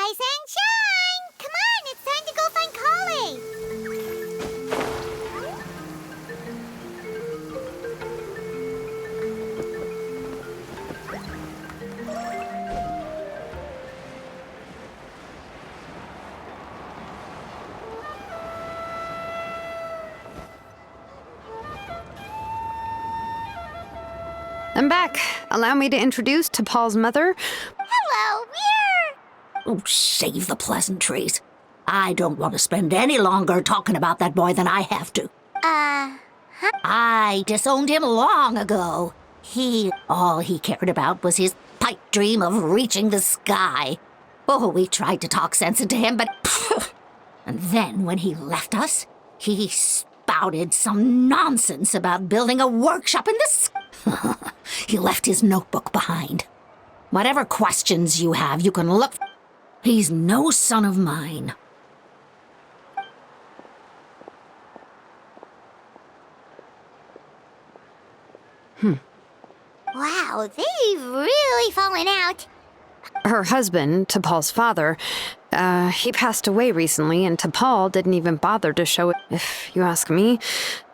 Rise and shine! Come on, it's time to go find Collie! I'm back. Allow me to introduce to Paul's mother. Hello, we're... Oh, save the pleasantries. I don't want to spend any longer talking about that boy than I have to. I disowned him long ago. All he cared about was his pipe dream of reaching the sky. Oh, we tried to talk sense into him, but... And then when he left us, he spouted some nonsense about building a workshop in the sky. He left his notebook behind. Whatever questions you have, you can look... He's no son of mine. Wow, they've really fallen out. Her husband, to Paul's father, he passed away recently, and T'Pol didn't even bother to show it. If you ask me,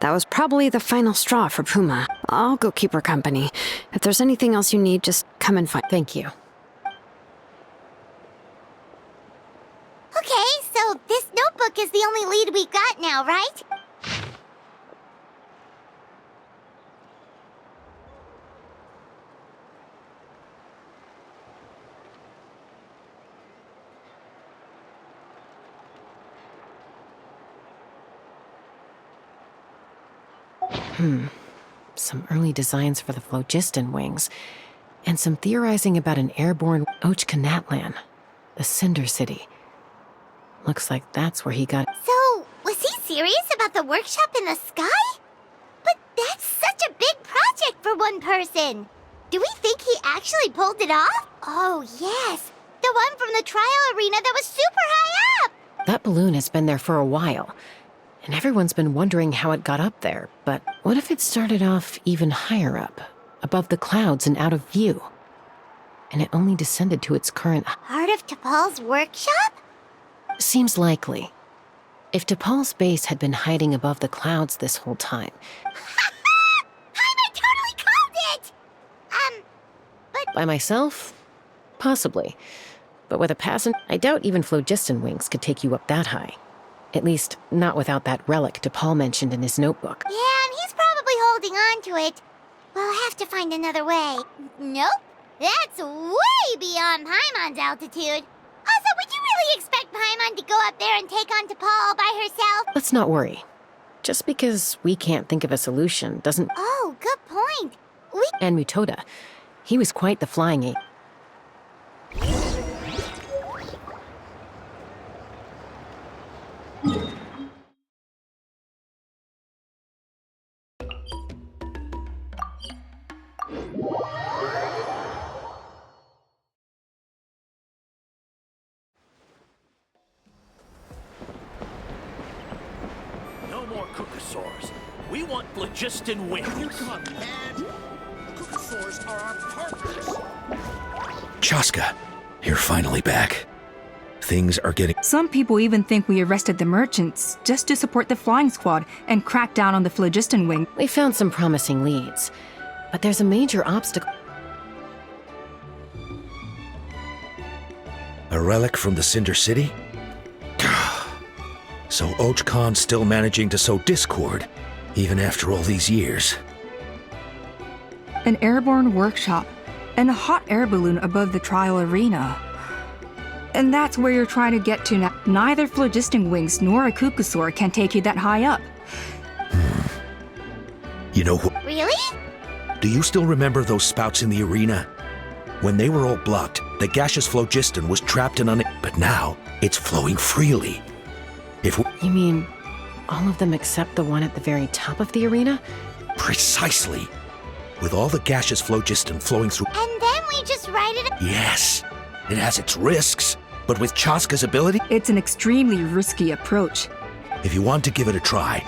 that was probably the final straw for Puma. I'll go keep her company. If there's anything else you need, just come and find. Thank you. Okay, so this notebook is the only lead we got now, right? Some early designs for the phlogiston wings, and some theorizing about an airborne Ochkanatlan, the Cinder City. Looks like that's where he got... So, was he serious about the workshop in the sky? But that's such a big project for one person. Do we think he actually pulled it off? Oh, yes. The one from the trial arena that was super high up. That balloon has been there for a while, and everyone's been wondering how it got up there. But what if it started off even higher up, above the clouds and out of view? And it only descended to its current... Part of T'Pol's workshop? Seems likely. If T'Pol's base had been hiding above the clouds this whole time... I totally called it! But... By myself? Possibly. But with a passenger, I doubt even phlogiston wings could take you up that high. At least, not without that relic T'Pol mentioned in his notebook. Yeah, and he's probably holding on to it. We'll have to find another way. Nope. That's way beyond Paimon's altitude. Also, would you really expect Paimon to go up there and take on T'Pol all by herself? Let's not worry. Just because we can't think of a solution doesn't... Oh, good point. And Mutoda. He was quite the flying ape. No more Kukasaurs. We want phlogiston wings. You've gone mad. The Kukasaurs are our partners. Chaska, you're finally back. Things are getting... Some people even think we arrested the merchants just to support the flying squad and crack down on the phlogiston wing. We found some promising leads, but there's a major obstacle. A relic from the Cinder City? So Ochkon's still managing to sow discord, even after all these years. An airborne workshop and a hot air balloon above the trial arena. And that's where you're trying to get to now. Neither phlogiston wings nor a Kukasaur can take you that high up. You know who... Really? Do you still remember those spouts in the arena? When they were all blocked, the gaseous phlogiston was trapped in an... But now, it's flowing freely. If we... You mean all of them except the one at the very top of the arena? Precisely. With all the gaseous phlogiston flowing through... And then we just ride it... Yes. It has its risks, but with Chaska's ability... It's an extremely risky approach. If you want to give it a try,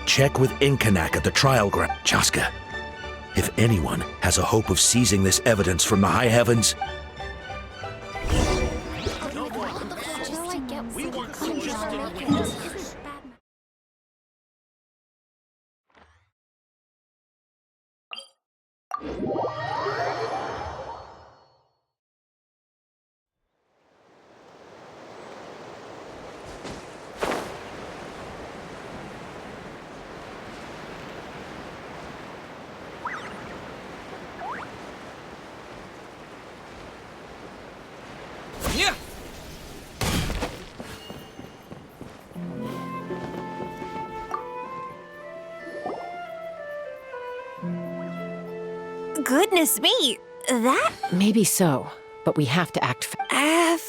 check with Inkanak at the trial ground. Chaska, if anyone has a hope of seizing this evidence from the high heavens... No more Yeah. Goodness me, that? Maybe so, but we have to act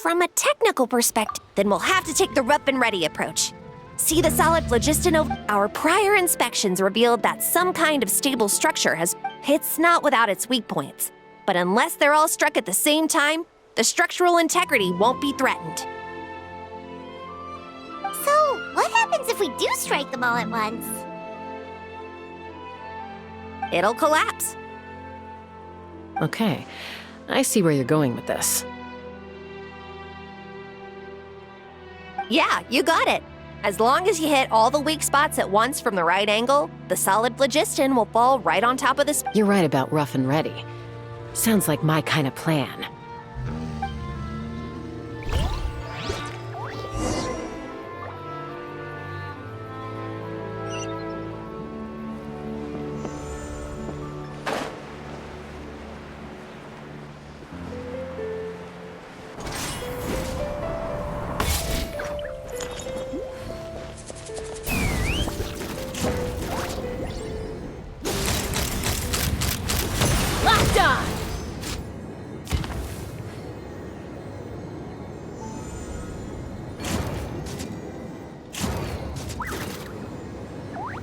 From a technical perspective, then we'll have to take the rough and ready approach. See the solid phlogiston over? Our prior inspections revealed that some kind of stable structure has... It's not without its weak points, but unless they're all struck at the same time, the structural integrity won't be threatened. So, what happens if we do strike them all at once? It'll collapse. Okay, I see where you're going with this. Yeah, you got it. As long as you hit all the weak spots at once from the right angle, the solid phlogiston will fall right on top of the... You're right about rough and ready. Sounds like my kind of plan. Locked on!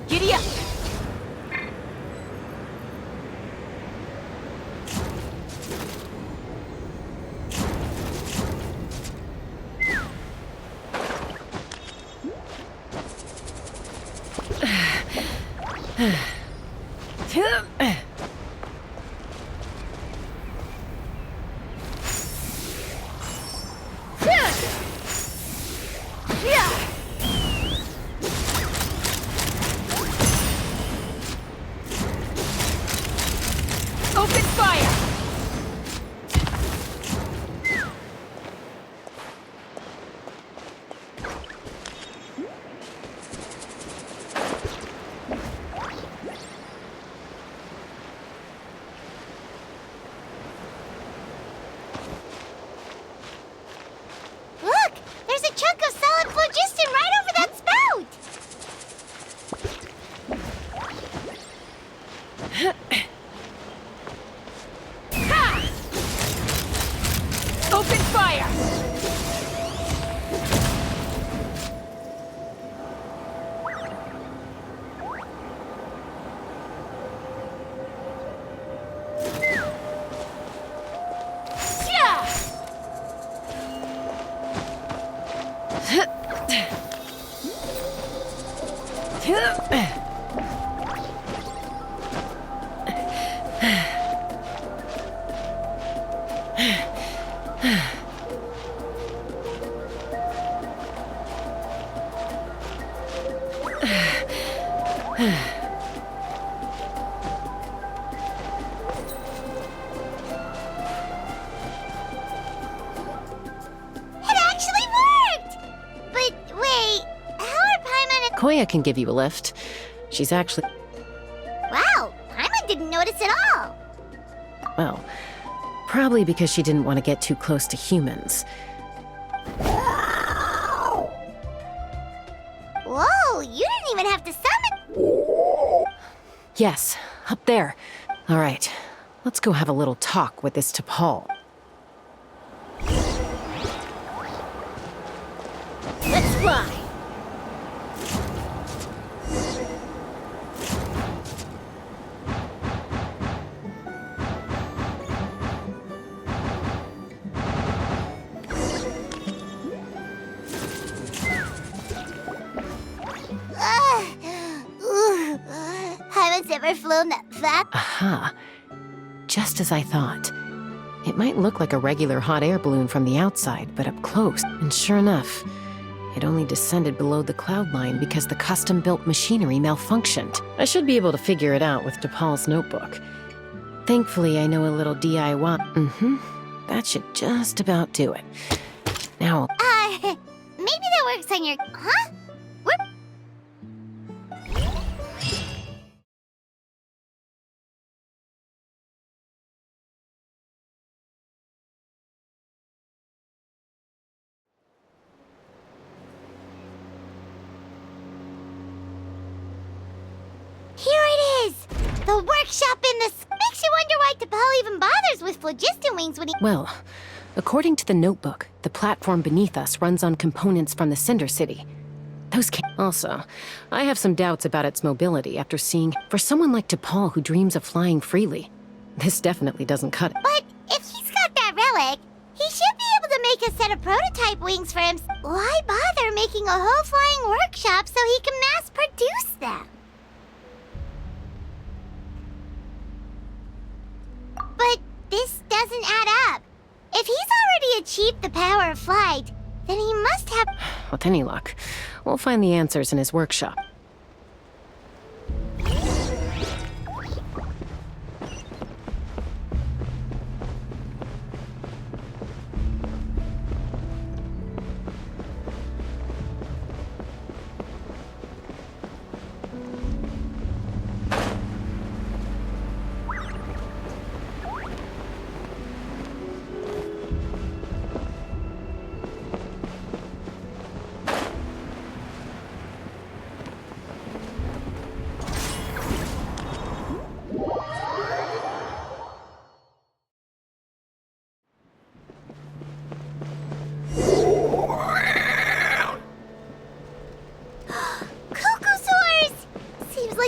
Giddy up! Open fire! Look! There's a chunk of solid phlogiston right over that spout! Open fire! It actually worked! But wait, how are Paimon and... Koya can give you a lift. She's actually... Wow, Paimon didn't notice at all! Well, probably because she didn't want to get too close to humans. Whoa, you didn't even have to summon... Yes, up there. All right, let's go have a little talk with this T'Pol. Let's fly! Paimon's never flown that fast. Aha. Just as I thought. It might look like a regular hot air balloon from the outside, but up close. And sure enough, it only descended below the cloud line because the custom-built machinery malfunctioned. I should be able to figure it out with T'Pol's notebook. Thankfully, I know a little DIY. That should just about do it. Now, Maybe that works on your... Huh? What? Here it is! The workshop in the... Makes you wonder why T'Pol even bothers with phlogiston wings when he... well, according to the notebook, the platform beneath us runs on components from the Cinder City. Those Also, I have some doubts about its mobility after seeing... For someone like T'Pol who dreams of flying freely, this definitely doesn't cut it. But if he's got that relic, he should be able to make a set of prototype wings for him. Why bother making a whole flying workshop so he can mass produce them? But this doesn't add up. If he's already achieved the power of flight, then he must have... With any luck, we'll find the answers in his workshop.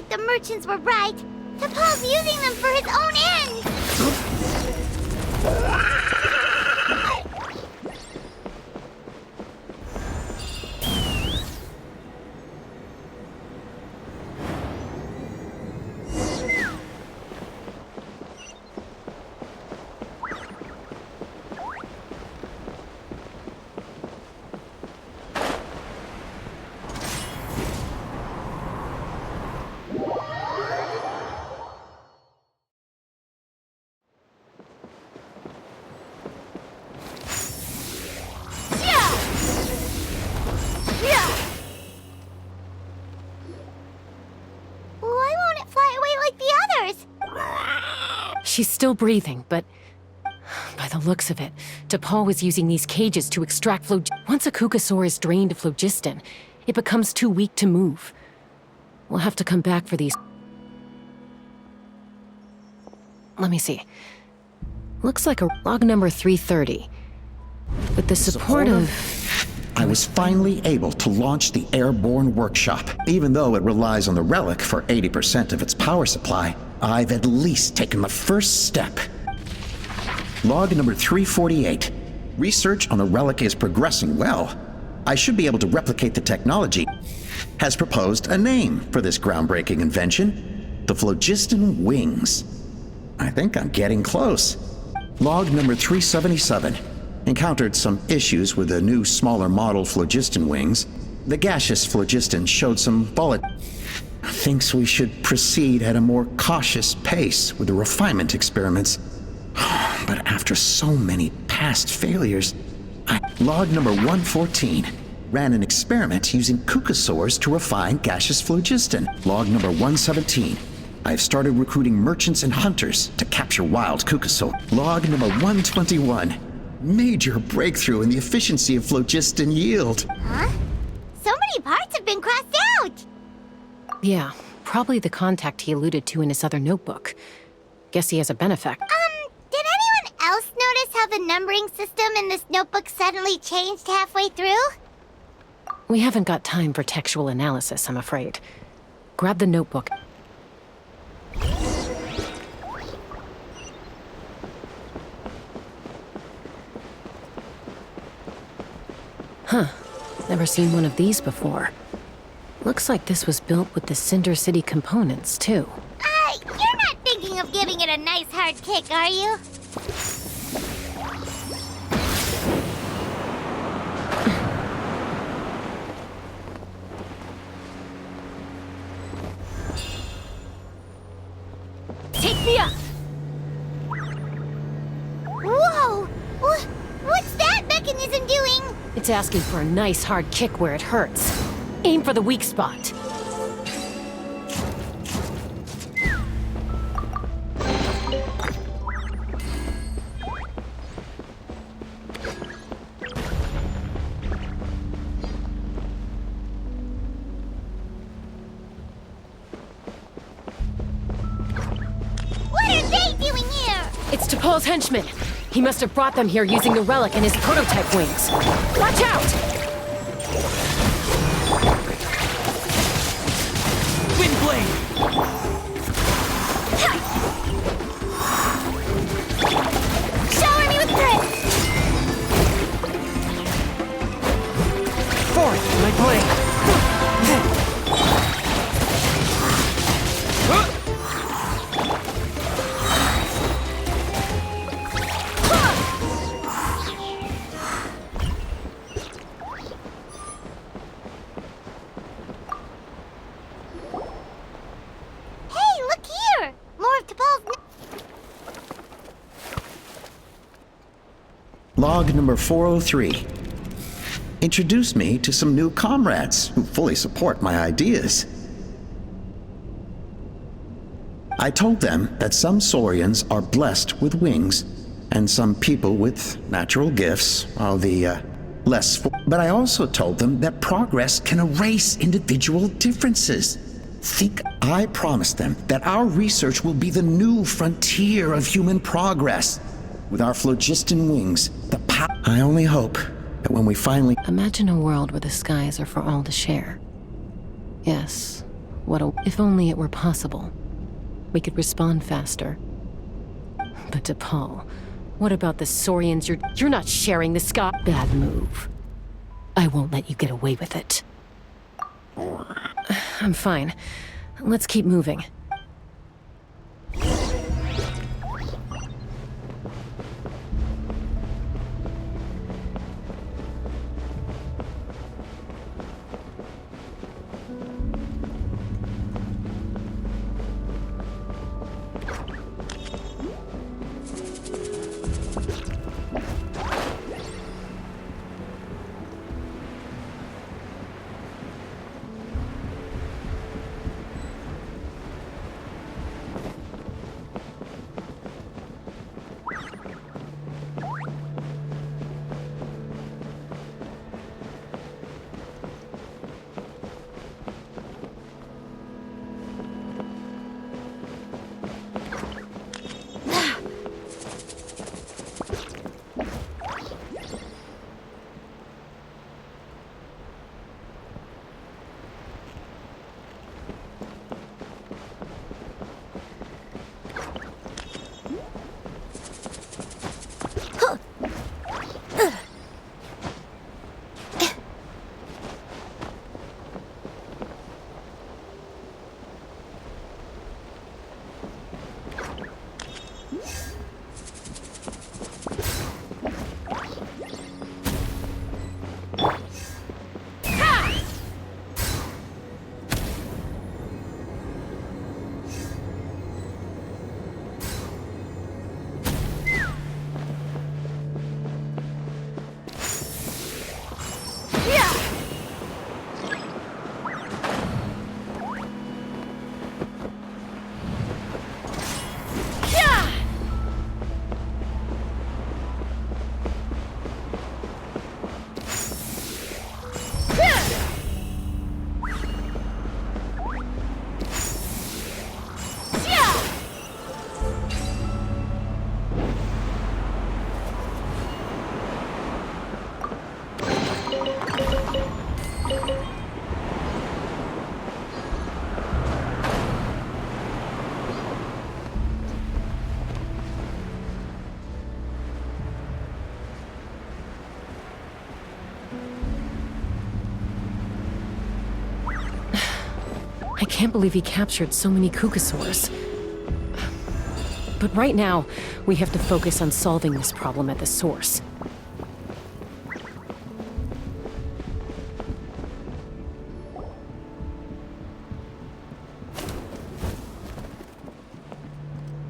The merchants were right. T'Pol's using them for his own ends. Why won't it fly away like the others? She's still breathing, but by the looks of it, T'Pol was using these cages to extract Once a Kukasaur is drained of phlogiston, it becomes too weak to move. We'll have to come back for these. Let me see. Looks like a log number 330. With the support of... I was finally able to launch the airborne workshop. Even though it relies on the relic for 80% of its power supply, I've at least taken the first step. Log number 348. Research on the relic is progressing well. I should be able to replicate the technology. Has proposed a name for this groundbreaking invention: the phlogiston wings. I think I'm getting close. Log number 377. Encountered some issues with the new, smaller model phlogiston wings. The gaseous phlogiston showed some Thinks we should proceed at a more cautious pace with the refinement experiments. But after so many past failures, Log number 114. Ran an experiment using Kukasaurs to refine gaseous phlogiston. Log number 117. I've started recruiting merchants and hunters to capture wild Kukasaur. Log number 121. Major breakthrough in the efficiency of phlogiston yield. Huh? So many parts have been crossed out! Yeah, probably the contact he alluded to in his other notebook. Guess he has a benefact. Did anyone else notice how the numbering system in this notebook suddenly changed halfway through? We haven't got time for textual analysis, I'm afraid. Grab the notebook. Huh. Never seen one of these before. Looks like this was built with the Cinder City components, too. You're not thinking of giving it a nice hard kick, are you? Take me up! It's asking for a nice hard kick where it hurts. Aim for the weak spot. What are they doing here? It's T'Pol's henchman. He must have brought them here using the relic and his prototype wings. Watch out! Wind blade! Shower me with grit! Forth, my blade! Hey, look here! More of T'Pol's... Log number 403. Introduce me to some new comrades who fully support my ideas. I told them that some Saurians are blessed with wings, and some people with natural gifts are the but I also told them that progress can erase individual differences. I promised them that our research will be the new frontier of human progress. With our phlogiston wings, I only hope that when we finally... Imagine a world where the skies are for all to share. Yes, if only it were possible. We could respond faster. But T'Pol, what about the Saurians? You're not sharing the sky. Bad move. I won't let you get away with it. I'm fine. Let's keep moving. I can't believe he captured so many Kukasaurs. But right now, we have to focus on solving this problem at the source.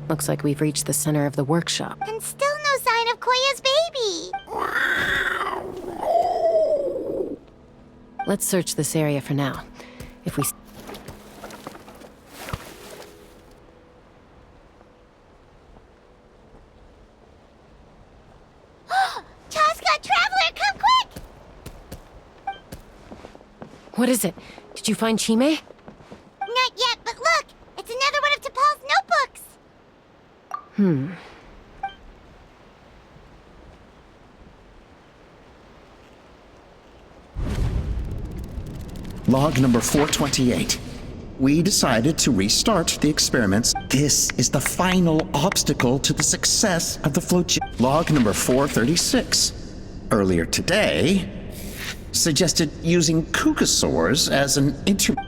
Looks like we've reached the center of the workshop. And still no sign of Koya's baby. Let's search this area for now. If we... Chaska, Traveler, come quick! What is it? Did you find Chime? Not yet, but look! It's another one of T'Pol's notebooks! Log number 428. We decided to restart the experiments. This is the final obstacle to the success of the float. Log number 436. Earlier today, suggested using cucosaurs as an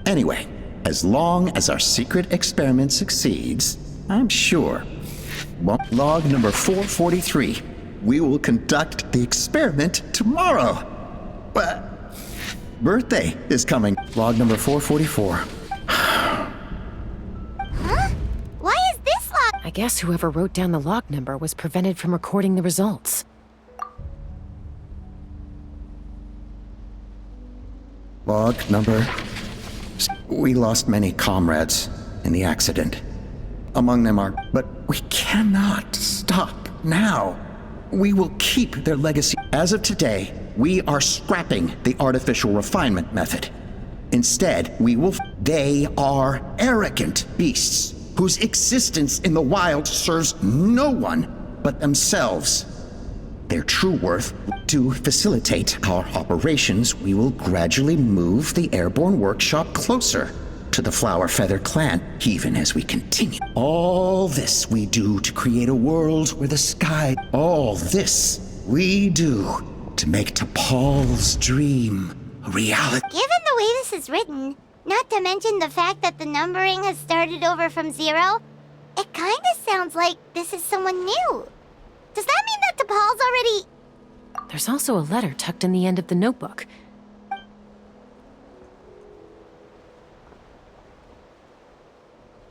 Anyway, as long as our secret experiment succeeds, I'm sure. Well, log number 443. We will conduct the experiment tomorrow. But birthday is coming. Log number 444. Why is this log? I guess whoever wrote down the log number was prevented from recording the results. Log number... We lost many comrades in the accident. Among them are... But we cannot stop now. We will keep their legacy. As of today, we are scrapping the artificial refinement method. Instead, we will... They are arrogant beasts whose existence in the wild serves no one but themselves. Their true worth. To facilitate our operations, we will gradually move the airborne workshop closer to the Flower Feather clan, even as we continue. All this we do to create a world where the sky... All this we do to make T'Pol's dream a reality. Given the way this is written, not to mention the fact that the numbering has started over from 0, it kinda sounds like this is someone new. Does that mean that T'Pol's already... There's also a letter tucked in the end of the notebook.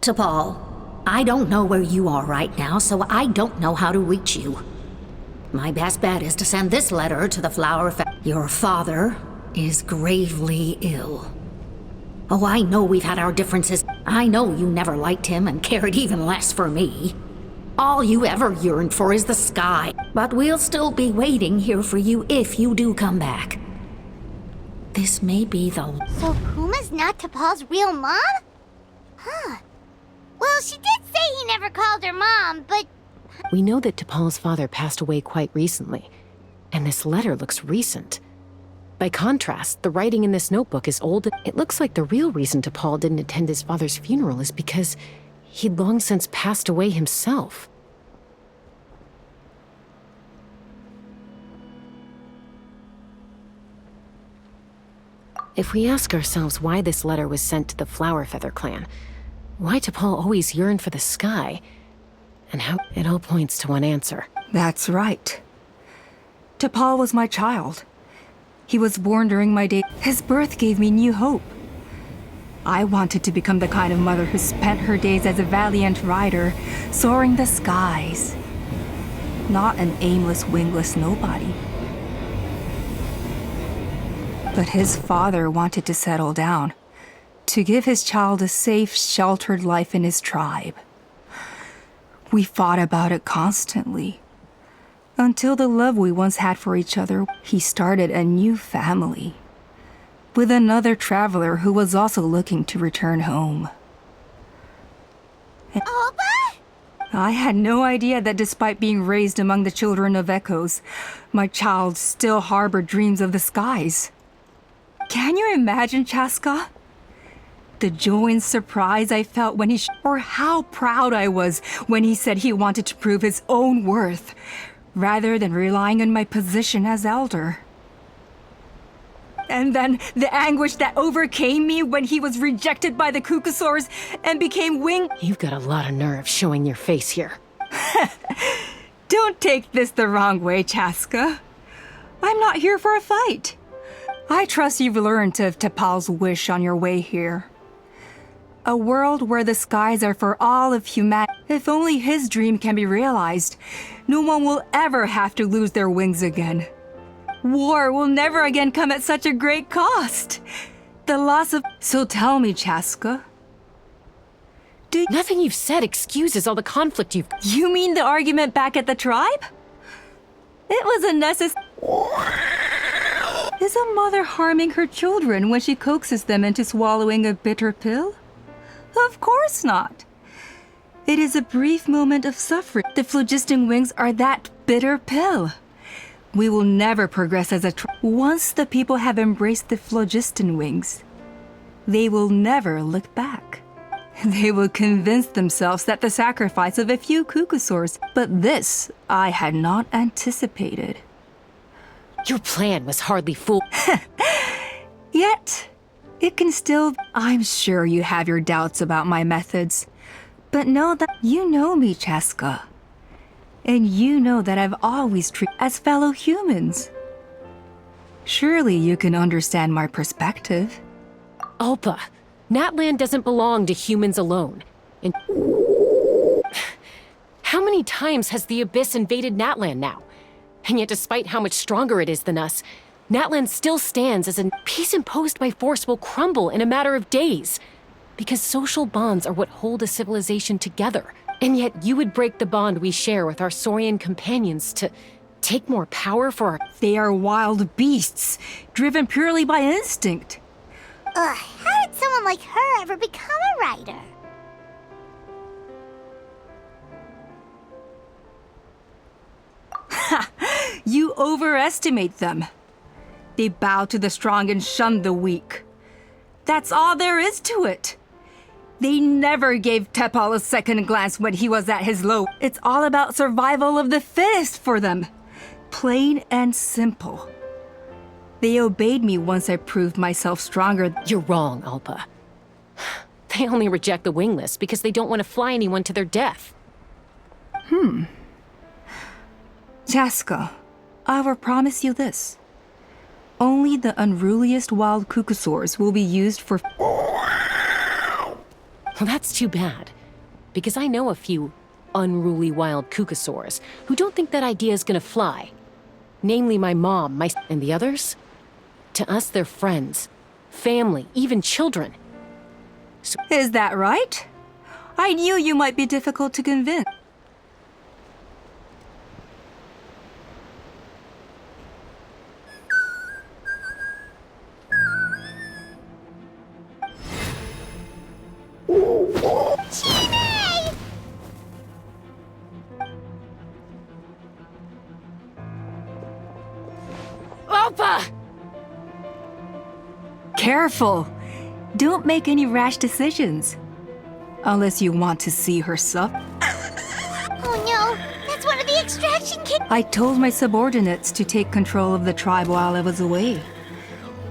T'Pol, I don't know where you are right now, so I don't know how to reach you. My best bet is to send this letter to the Flower Feather. Your father is gravely ill. Oh, I know we've had our differences. I know you never liked him and cared even less for me. All you ever yearned for is the sky. But we'll still be waiting here for you if you do come back. This may be the... So Puma's not T'Pol's real mom? Huh. Well, she did say he never called her mom, but... We know that T'Pol's father passed away quite recently, and this letter looks recent. By contrast, the writing in this notebook is old. It looks like the real reason T'Pol didn't attend his father's funeral is because he'd long since passed away himself. If we ask ourselves why this letter was sent to the Flower Feather clan, why T'Pol always yearned for the sky, and how it all points to one answer. That's right. T'Pol was my child. He was born during my day. His birth gave me new hope. I wanted to become the kind of mother who spent her days as a valiant rider, soaring the skies. Not an aimless, wingless nobody. But his father wanted to settle down, to give his child a safe, sheltered life in his tribe. We fought about it constantly. Until the love we once had for each other, he started a new family. With another traveler who was also looking to return home. Opa? I had no idea that despite being raised among the children of echoes, my child still harbored dreams of the skies. Can you imagine, Chaska? The joy and surprise I felt when or how proud I was when he said he wanted to prove his own worth, rather than relying on my position as elder. And then the anguish that overcame me when he was rejected by the Cucosaurs and became winged. You've got a lot of nerve showing your face here. Don't take this the wrong way, Chaska. I'm not here for a fight. I trust you've learned of T'Pol's wish on your way here. A world where the skies are for all of humanity. If only his dream can be realized, no one will ever have to lose their wings again. War will never again come at such a great cost. The loss of... So tell me, Chaska. Nothing you've said excuses all the conflict you've... You mean the argument back at the tribe? It was unnecessary. Is a mother harming her children when she coaxes them into swallowing a bitter pill? Of course not. It is a brief moment of suffering. The phlogiston wings are that bitter pill. We will never progress as a tribe. Once the people have embraced the phlogiston wings, they will never look back. They will convince themselves that the sacrifice of a few cuckoosaurs, but this I had not anticipated. Your plan was hardly fool... Yet, it can still... I'm sure you have your doubts about my methods, but know that you know me, Chaska. And you know that I've always treated as fellow humans. Surely you can understand my perspective. Alpa, Natlan doesn't belong to humans alone. And how many times has the Abyss invaded Natlan now? And yet despite how much stronger it is than us, Natlan still stands as a peace imposed by force will crumble in a matter of days. Because social bonds are what hold a civilization together. And yet you would break the bond we share with our Saurian companions to take more power for our... They are wild beasts, driven purely by instinct. Ugh, how did someone like her ever become a writer? Ha! You overestimate them. They bow to the strong and shun the weak. That's all there is to it. They never gave Tepal a second glance when he was at his low. It's all about survival of the fittest for them. Plain and simple. They obeyed me once I proved myself stronger. You're wrong, Alpa. They only reject the wingless because they don't want to fly anyone to their death. Chaska, I will promise you this. Only the unruliest wild cuckoosaurs will be used for... Well, that's too bad. Because I know a few unruly wild cuckoosaurs who don't think that idea is gonna fly. Namely my mom, and the others? To us, they're friends, family, even children. So Is that right? I knew you might be difficult to convince. Chimay! Alpa! Careful! Don't make any rash decisions. Unless you want to see her suffer. Oh no, that's one of the extraction kids. I told my subordinates to take control of the tribe while I was away.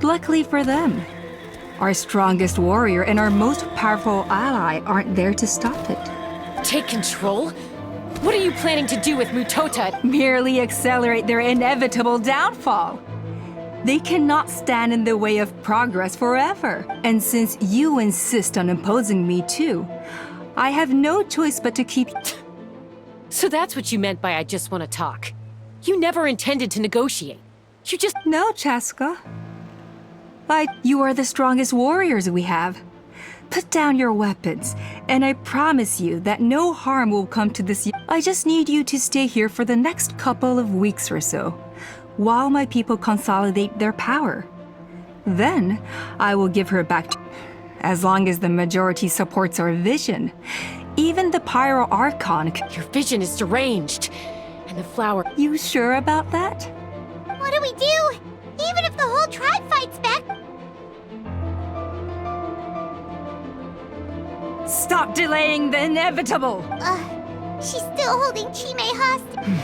Luckily for them, our strongest warrior and our most powerful ally aren't there to stop it. Take control? What are you planning to do with Mutota? Merely accelerate their inevitable downfall. They cannot stand in the way of progress forever. And since you insist on imposing me too, I have no choice but to keep... So that's what you meant by I just want to talk. You never intended to negotiate. You just... No, Chaska. You are the strongest warriors we have. Put down your weapons, and I promise you that no harm will come to this. I just need you to stay here for the next couple of weeks or so, while my people consolidate their power. Then, I will give her back to... As long as the majority supports our vision. Even the Pyro Archon... Your vision is deranged. And the flower... You sure about that? What do we do? Even if the whole tribe fights back... Stop delaying the inevitable! She's still holding Chimay hostage.